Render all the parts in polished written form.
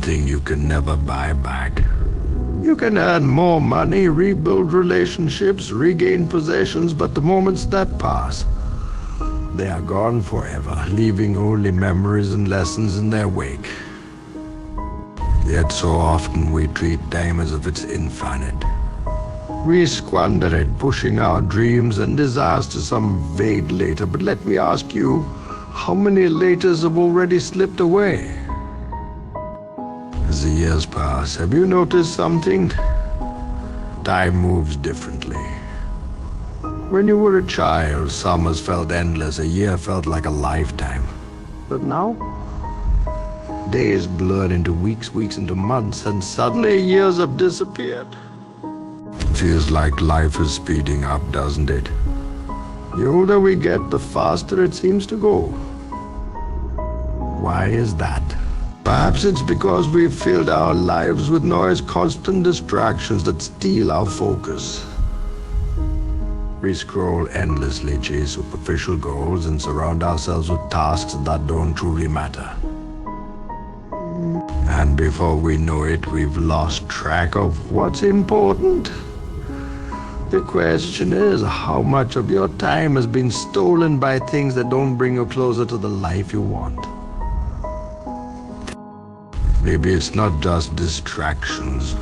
something you can never buy back. You can earn more money, rebuild relationships, regain possessions, but the moments that pass, they are gone forever, leaving only memories and lessons in their wake. Yet so often we treat time as if it's infinite. We squander it, pushing our dreams and desires to some vague later. But let me ask you, how many laters have already slipped away? As the years pass, have you noticed something? Time moves differently. When you were a child, summers felt endless, a year felt like a lifetime. But now, days blurred into weeks, weeks into months, and suddenly years have disappeared. Feels like life is speeding up, doesn't it? The older we get, the faster it seems to go. Why is that? Perhaps it's because we've filled our lives with noise, constant distractions that steal our focus. We scroll endlessly, chase superficial goals, and surround ourselves with tasks that don't truly matter. And before we know it, we've lost track of what's important. The question is, how much of your time has been stolen by things that don't bring you closer to the life you want? Maybe it's not just distractions.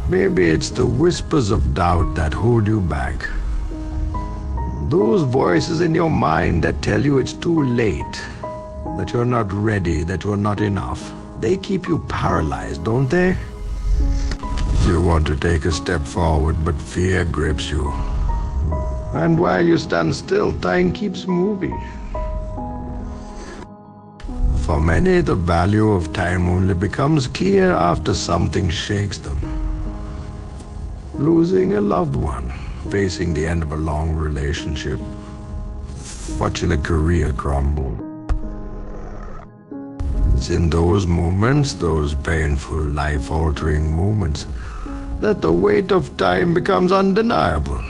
Maybe it's the whispers of doubt that hold you back. Those voices in your mind that tell you it's too late, that you're not ready, that you're not enough. They keep you paralyzed, don't they? You want to take a step forward, but fear grips you. And while you stand still, time keeps moving. For many, the value of time only becomes clear after something shakes them. Losing a loved one, facing the end of a long relationship, watching a career crumble. It's in those moments, those painful, life-altering moments, that the weight of time becomes undeniable.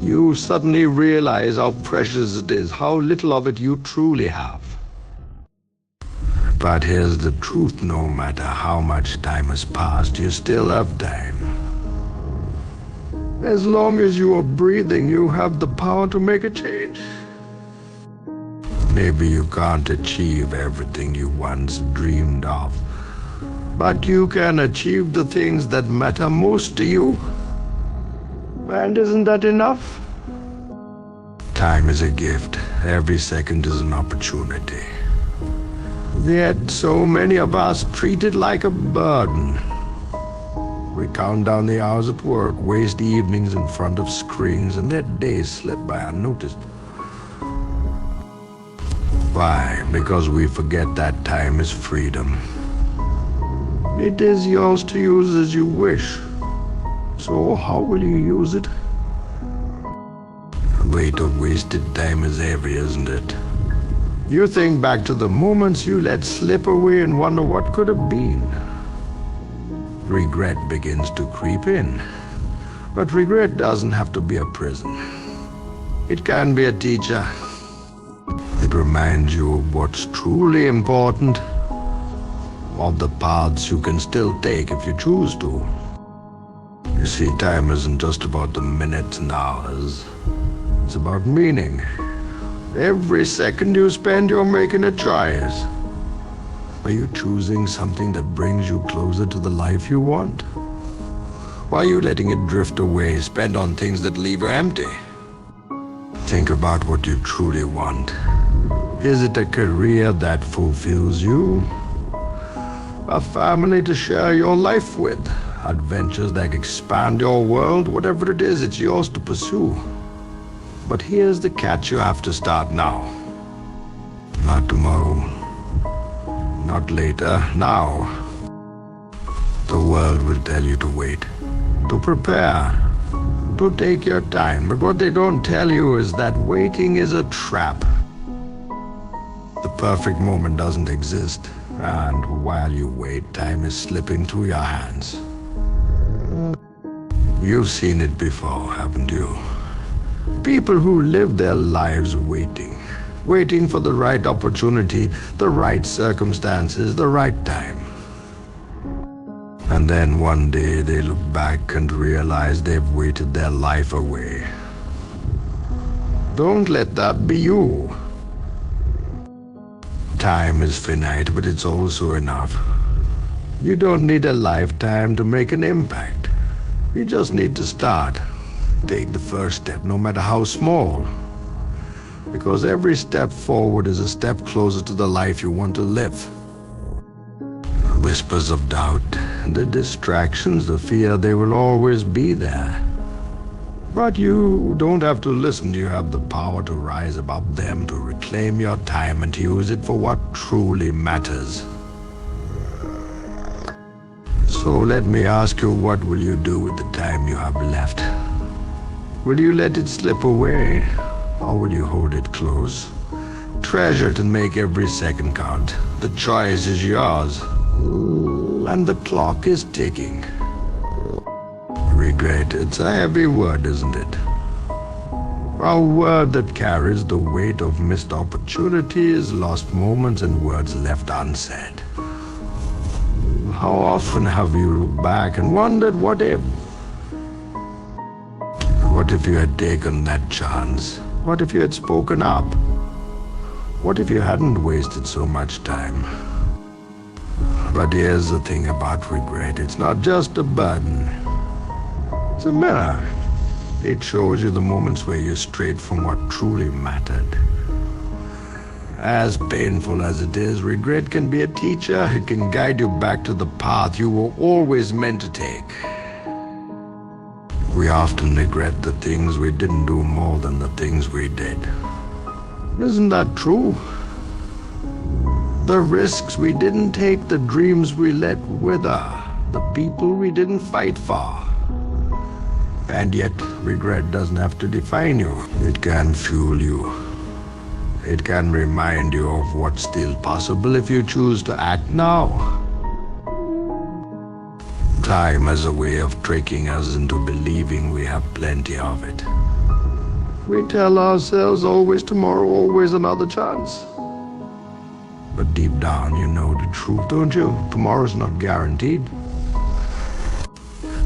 You suddenly realize how precious it is, how little of it you truly have. But here's the truth, no matter how much time has passed, you still have time. As long as you are breathing, you have the power to make a change. Maybe you can't achieve everything you once dreamed of, but you can achieve the things that matter most to you. And isn't that enough? Time is a gift. Every second is an opportunity. Yet so many of us treat it like a burden. We count down the hours at work, waste evenings in front of screens, and let days slip by unnoticed. Why? Because we forget that time is freedom. It is yours to use as you wish. So how will you use it? The weight of wasted time is heavy, isn't it? You think back to the moments you let slip away and wonder what could have been. Regret begins to creep in. But regret doesn't have to be a prison. It can be a teacher. It reminds you of what's truly important, of the paths you can still take if you choose to. You see, time isn't just about the minutes and hours. It's about meaning. Every second you spend, you're making a choice. Are you choosing something that brings you closer to the life you want? Or are you letting it drift away, spend on things that leave you empty? Think about what you truly want. Is it a career that fulfills you? A family to share your life with? Adventures that expand your world? Whatever it is, it's yours to pursue. But here's the catch: you have to start now. Not tomorrow. Not later. Now. The world will tell you to wait, to prepare, to take your time. But what they don't tell you is that waiting is a trap. The perfect moment doesn't exist. And while you wait, time is slipping through your hands. You've seen it before, haven't you? People who live their lives waiting. waiting for the right opportunity, the right circumstances, the right time. And then one day they look back and realize they've waited their life away. Don't let that be you. Time is finite, but it's also enough. You don't need a lifetime to make an impact. You just need to start. Take the first step, no matter how small. Because every step forward is a step closer to the life you want to live. Whispers of doubt, the distractions, the fear, they will always be there. But you don't have to listen. You have the power to rise above them, to reclaim your time and to use it for what truly matters. So let me ask you, what will you do with the time you have left? Will you let it slip away, or will you hold it close? Treasure it and make every second count. The choice is yours, and the clock is ticking. Regret, it's a heavy word, isn't it? A word that carries the weight of missed opportunities, lost moments, and words left unsaid. How often have you looked back and wondered, what if? What if you had taken that chance? What if you had spoken up? What if you hadn't wasted so much time? But here's the thing about regret. It's not just a burden. It's a mirror. It shows you the moments where you strayed from what truly mattered. As painful as it is, regret can be a teacher. It can guide you back to the path you were always meant to take. We often regret the things we didn't do more than the things we did. Isn't that true? The risks we didn't take, the dreams we let wither, the people we didn't fight for. And yet, regret doesn't have to define you. It can fuel you. It can remind you of what's still possible if you choose to act now. Time has a way of tricking us into believing we have plenty of it. We tell ourselves always tomorrow, always another chance. But deep down you know the truth, don't you? Tomorrow's not guaranteed.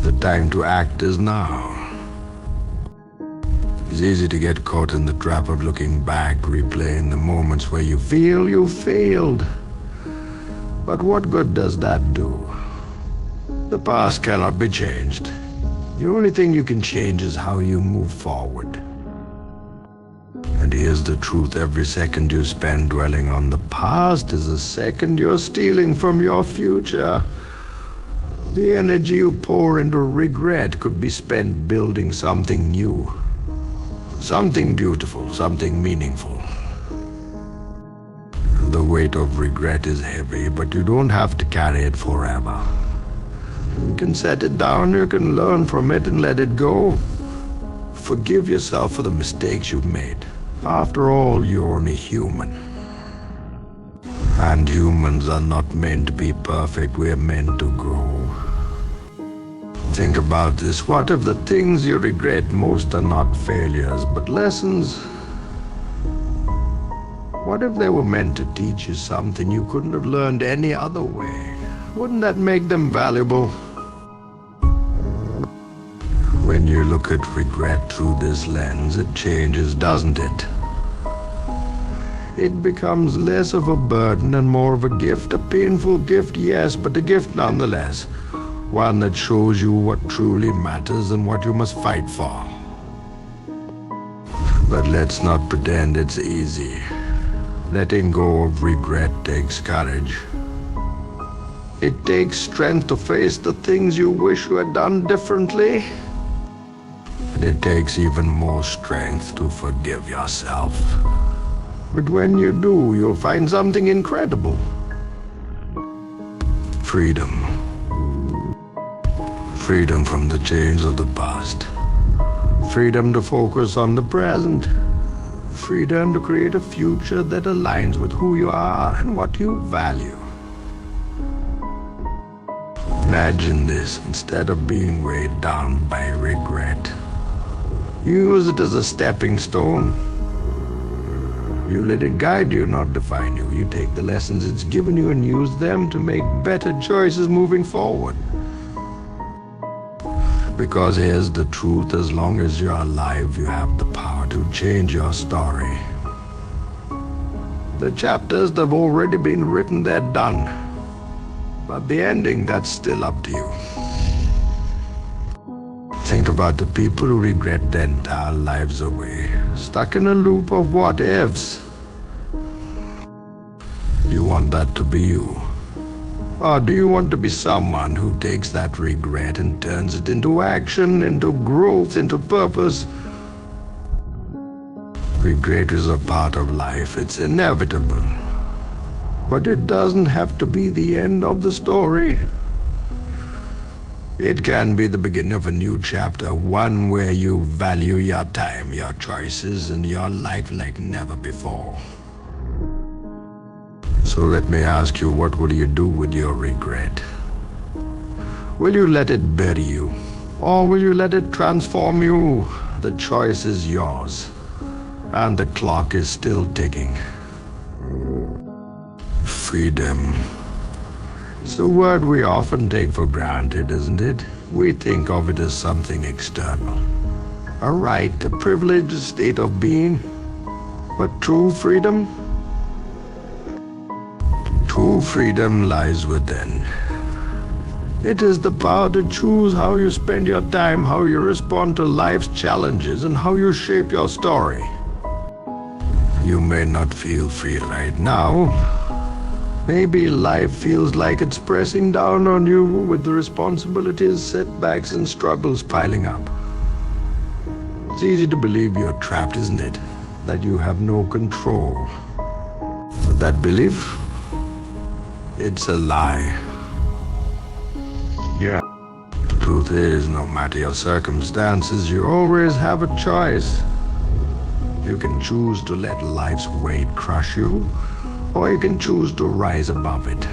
The time to act is now. It's easy to get caught in the trap of looking back, replaying the moments where you feel you failed. But what good does that do? The past cannot be changed. The only thing you can change is how you move forward. And here's the truth. Every second you spend dwelling on the past is a second you're stealing from your future. The energy you pour into regret could be spent building something new. Something beautiful, something meaningful. The weight of regret is heavy, but you don't have to carry it forever. You can set it down, you can learn from it and let it go. Forgive yourself for the mistakes you've made. After all, you're only human. And humans are not meant to be perfect, we're meant to grow. Think about this. What if the things you regret most are not failures, but lessons? What if they were meant to teach you something you couldn't have learned any other way? Wouldn't that make them valuable? When you look at regret through this lens, it changes, doesn't it? It becomes less of a burden and more of a gift. A painful gift, yes, but a gift nonetheless. One that shows you what truly matters and what you must fight for. But let's not pretend it's easy. Letting go of regret takes courage. It takes strength to face the things you wish you had done differently. And it takes even more strength to forgive yourself. But when you do, you'll find something incredible. Freedom. Freedom from the chains of the past. Freedom to focus on the present. Freedom to create a future that aligns with who you are and what you value. Imagine this. Instead of being weighed down by regret, use it as a stepping stone. You let it guide you, not define you. You take the lessons it's given you and use them to make better choices moving forward. Because here's the truth, as long as you're alive, you have the power to change your story. The chapters that have already been written, they're done. But the ending, that's still up to you. Think about the people who regret their entire lives away, stuck in a loop of what ifs. Do you want that to be you? Or do you want to be someone who takes that regret and turns it into action, into growth, into purpose? Regret is a part of life. It's inevitable. But it doesn't have to be the end of the story. It can be the beginning of a new chapter, one where you value your time, your choices, and your life like never before. So let me ask you, what will you do with your regret? Will you let it bury you? Or will you let it transform you? The choice is yours, and the clock is still ticking. Freedom. It's a word we often take for granted, isn't it? We think of it as something external. A right, a privilege, a state of being. But true freedom? True freedom lies within. It is the power to choose how you spend your time, how you respond to life's challenges, and how you shape your story. You may not feel free right now. Maybe life feels like it's pressing down on you with the responsibilities, setbacks, and struggles piling up. It's easy to believe you're trapped, isn't it? That you have no control. But that belief, it's a lie. Yeah. The truth is, no matter your circumstances, you always have a choice. You can choose to let life's weight crush you, or you can choose to rise above it.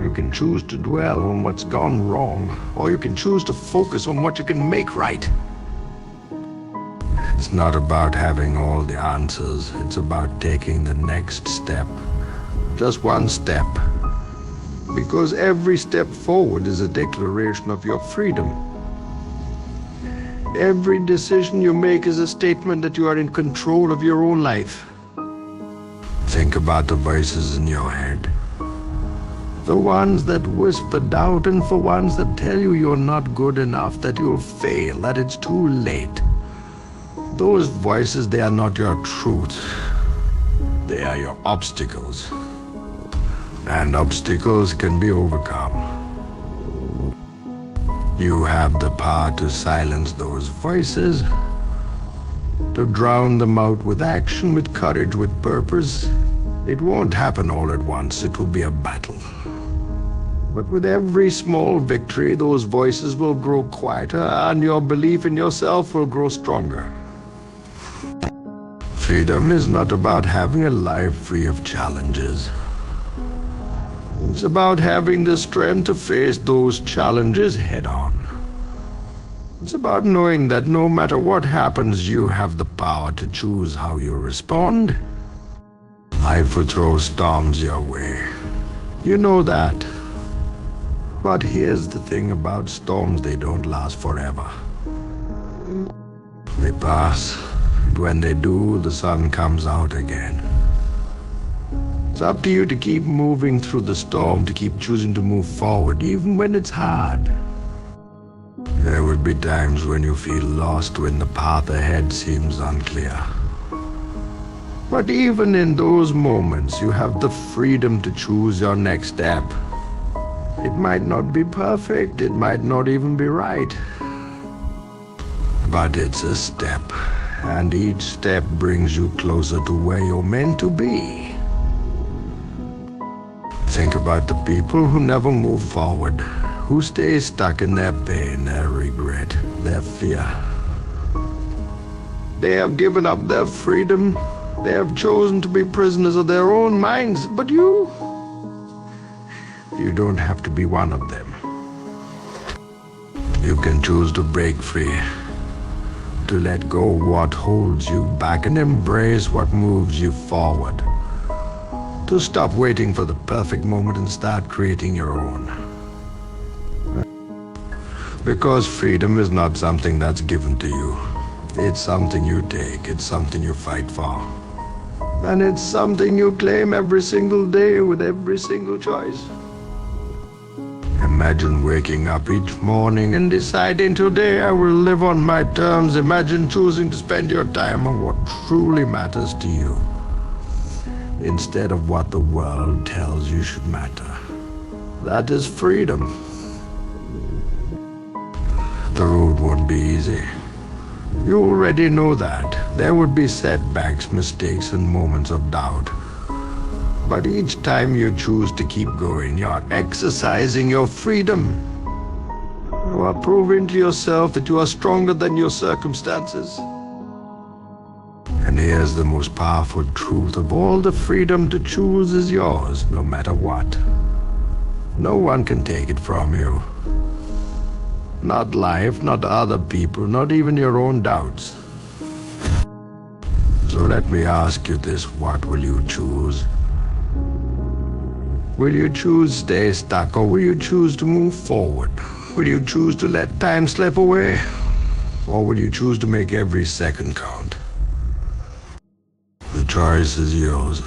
You can choose to dwell on what's gone wrong, or you can choose to focus on what you can make right. It's not about having all the answers. It's about taking the next step. Just one step. Because every step forward is a declaration of your freedom. Every decision you make is a statement that you are in control of your own life. Think about the voices in your head. The ones that whisper doubt, and for ones that tell you you're not good enough, that you'll fail, that it's too late. Those voices, they are not your truth. They are your obstacles. And obstacles can be overcome. You have the power to silence those voices, to drown them out with action, with courage, with purpose. It won't happen all at once. It will be a battle. But with every small victory, those voices will grow quieter, and your belief in yourself will grow stronger. Freedom is not about having a life free of challenges. It's about having the strength to face those challenges head on. It's about knowing that no matter what happens, you have the power to choose how you respond. Life will throw storms your way. You know that. But here's the thing about storms, they don't last forever. They pass. When they do, the sun comes out again. It's up to you to keep moving through the storm, to keep choosing to move forward, even when it's hard. There will be times when you feel lost, when the path ahead seems unclear. But even in those moments, you have the freedom to choose your next step. It might not be perfect, it might not even be right. But it's a step, and each step brings you closer to where you're meant to be. Think about the people who never move forward, who stay stuck in their pain, their regret, their fear. They have given up their freedom. They have chosen to be prisoners of their own minds. But you don't have to be one of them. You can choose to break free. to let go what holds you back and embrace what moves you forward. To stop waiting for the perfect moment and start creating your own. Because freedom is not something that's given to you. It's something you take, it's something you fight for. And it's something you claim every single day with every single choice. Imagine waking up each morning and deciding today I will live on my terms. Imagine choosing to spend your time on what truly matters to you, instead of what the world tells you should matter. That is freedom. The road won't be easy. You already know that. There would be setbacks, mistakes, and moments of doubt. But each time you choose to keep going, you're exercising your freedom. You are proving to yourself that you are stronger than your circumstances. And here's the most powerful truth of all: the freedom to choose is yours, no matter what. No one can take it from you. Not life, not other people, not even your own doubts. So let me ask you this: what will you choose? Will you choose stay stuck, or will you choose to move forward? Will you choose to let time slip away, or will you choose to make every second count? The choice is yours.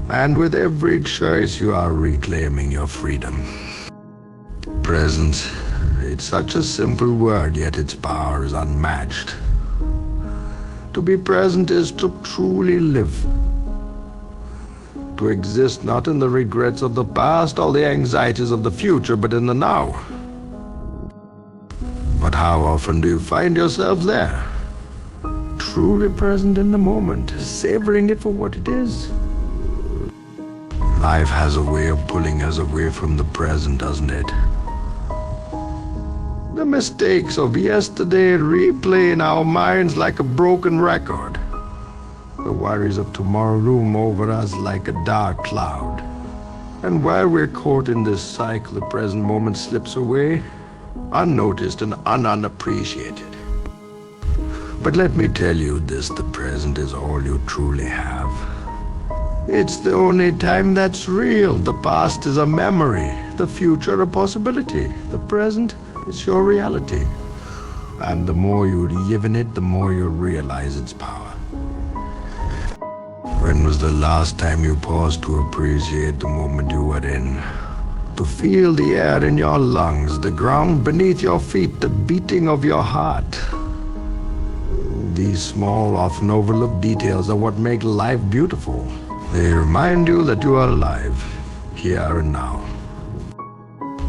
And with every choice you are reclaiming your freedom. Presence. It's such a simple word, yet its power is unmatched. To be present is to truly live. To exist not in the regrets of the past or the anxieties of the future, but in the now. But how often do you find yourself there? Truly present in the moment, savoring it for what it is. Life has a way of pulling us away from the present, doesn't it? The mistakes of yesterday replay in our minds like a broken record. The worries of tomorrow loom over us like a dark cloud. And while we're caught in this cycle, the present moment slips away, unnoticed and unappreciated. But let me tell you this: the present is all you truly have. It's the only time that's real. The past is a memory, the future a possibility. The present is your reality. And the more you live in it, the more you realize its power. When was the last time you paused to appreciate the moment you were in? To feel the air in your lungs, the ground beneath your feet, the beating of your heart. These small, often overlooked details are what make life beautiful. They remind you that you are alive, here and now.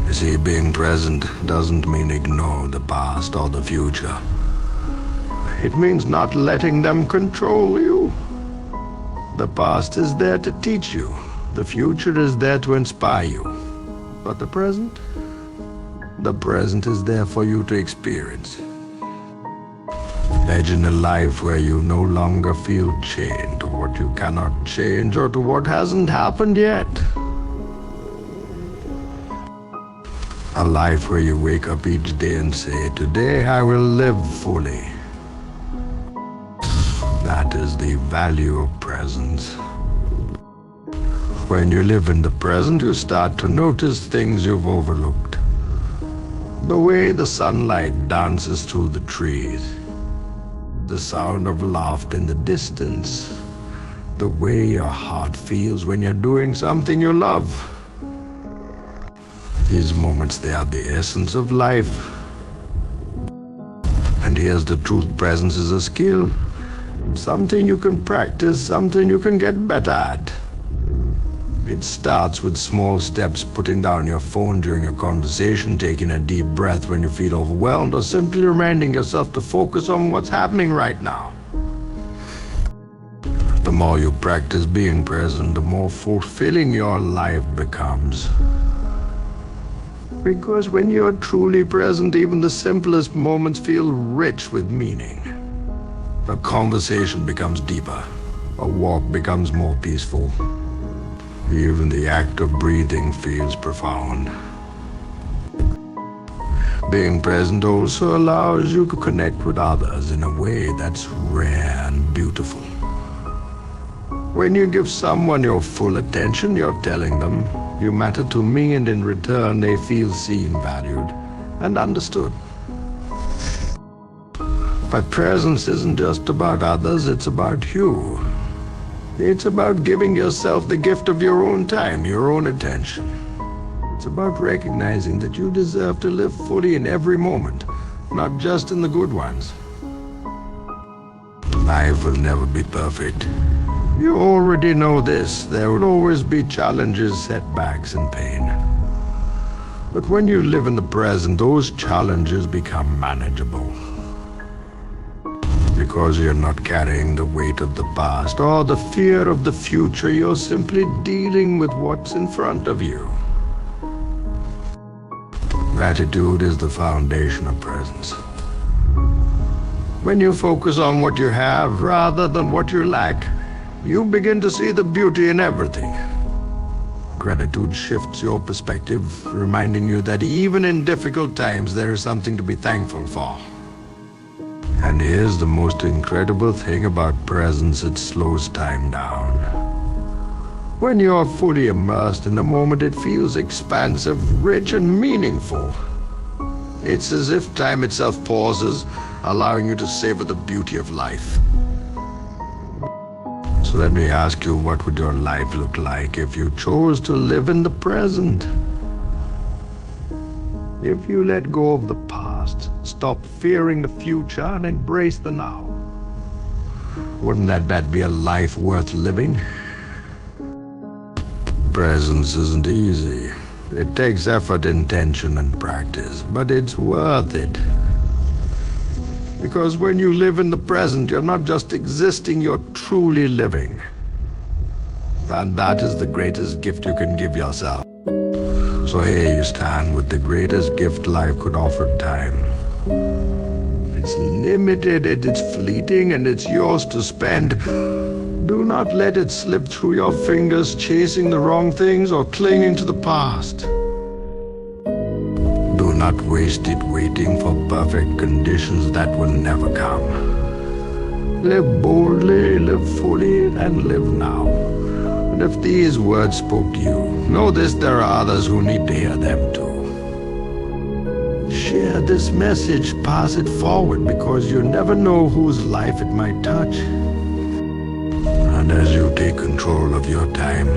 You see, being present doesn't mean ignore the past or the future. It means not letting them control you. The past is there to teach you. The future is there to inspire you. But the present? The present is there for you to experience. Imagine a life where you no longer feel chained to what you cannot change or to what hasn't happened yet. A life where you wake up each day and say, today I will live fully. That is the value of presence. When you live in the present, you start to notice things you've overlooked. The way the sunlight dances through the trees, the sound of laughter in the distance, the way your heart feels when you're doing something you love. These moments, they are the essence of life. And here's the truth: presence is a skill. Something you can practice, something you can get better at. It starts with small steps: putting down your phone during a conversation, taking a deep breath when you feel overwhelmed, or simply reminding yourself to focus on what's happening right now. The more you practice being present, the more fulfilling your life becomes. Because when you're truly present, even the simplest moments feel rich with meaning. A conversation becomes deeper. A walk becomes more peaceful. Even the act of breathing feels profound. Being present also allows you to connect with others in a way that's rare and beautiful. When you give someone your full attention, you're telling them, "You matter to me," and in return they feel seen, valued, and understood. But presence isn't just about others, it's about you. It's about giving yourself the gift of your own time, your own attention. It's about recognizing that you deserve to live fully in every moment, not just in the good ones. Life will never be perfect. You already know this. There will always be challenges, setbacks, and pain. But when you live in the present, those challenges become manageable. Because you're not carrying the weight of the past or the fear of the future, you're simply dealing with what's in front of you. Gratitude is the foundation of presence. When you focus on what you have rather than what you lack, you begin to see the beauty in everything. Gratitude shifts your perspective, reminding you that even in difficult times there is something to be thankful for. And here's the most incredible thing about presence: it slows time down. When you're fully immersed in the moment, it feels expansive, rich, and meaningful. It's as if time itself pauses, allowing you to savor the beauty of life. So let me ask you, what would your life look like if you chose to live in the present? If you let go of the past, stop fearing the future, and embrace the now, wouldn't that be a life worth living? Presence isn't easy. It takes effort, intention, and practice, but it's worth it. Because when you live in the present, you're not just existing, you're truly living. And that is the greatest gift you can give yourself. So here you stand with the greatest gift life could offer: time. It's limited, it's fleeting, and it's yours to spend. Do not let it slip through your fingers, chasing the wrong things or clinging to the past. Do not waste it waiting for perfect conditions that will never come. Live boldly, live fully, and live now. And if these words spoke to you, know this: there are others who need to hear them too. Share this message, pass it forward, because you never know whose life it might touch. And as you take control of your time,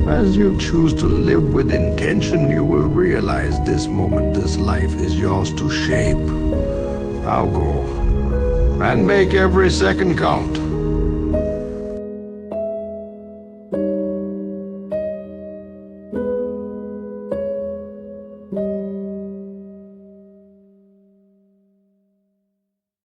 as you choose to live with intention, you will realize this moment, this life is yours to shape. Now go and make every second count.